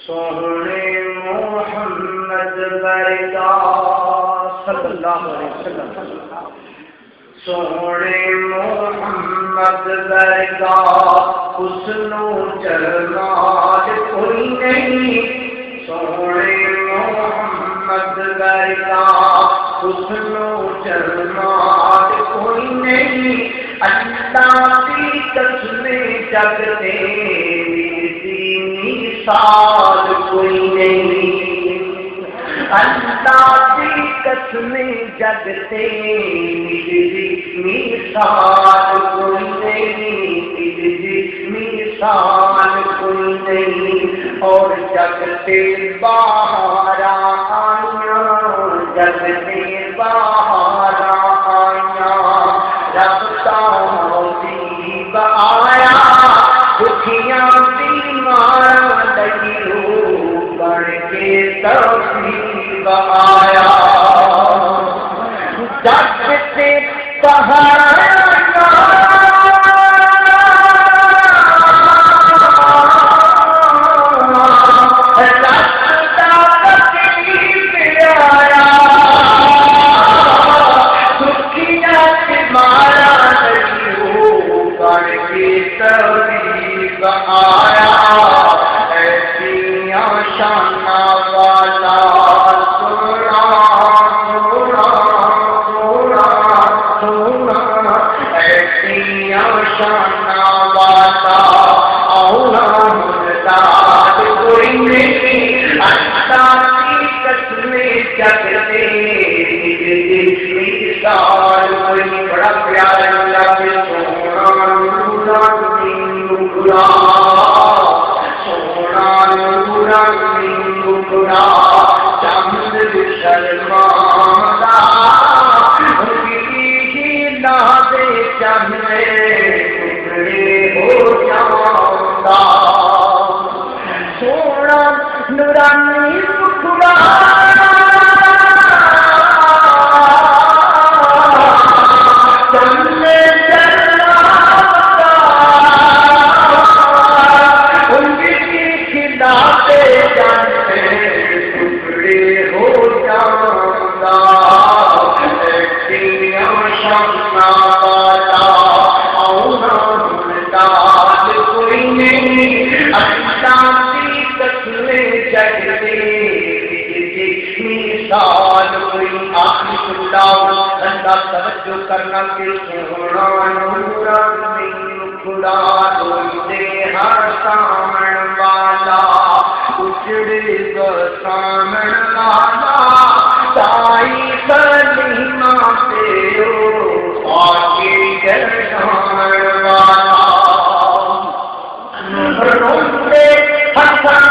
سونے محمد برگا صلی اللہ علیہ وسلم، سونے محمد برگا حسنو جمال کوئی نہیں، سونے محمد برگا حسنو جمال کوئی نہیں، اللہ کی قسم جگتے مثال کوئی نہیں، اللہ کی قسم جگتے مثال کوئی نہیں، مثال کوئی نہیں، اور جگتے باہر آئیاں، جگتے باہر آئیاں، رفتہ حبیب آیا، دکھیاں بیمار لگیو بڑھ کے ترتیب آیا، جگتے باہر بڑا پیارا سونا نورا نورا، سونا نورا نورا، چند شرماندہ ہی نہ دے چندے ٹکڑے ہو جاؤں، سونا نورانی ٹکڑا توجہ کرنا کہ سونا نورا خدا دے ہر سامن والا، اجڑے سامن والا، تائی کلیمہ تیرو پاکی گرشان والا، روندے حسن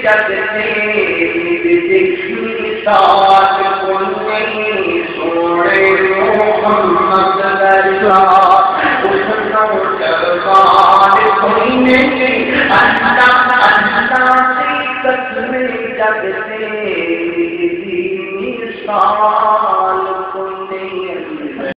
جگتے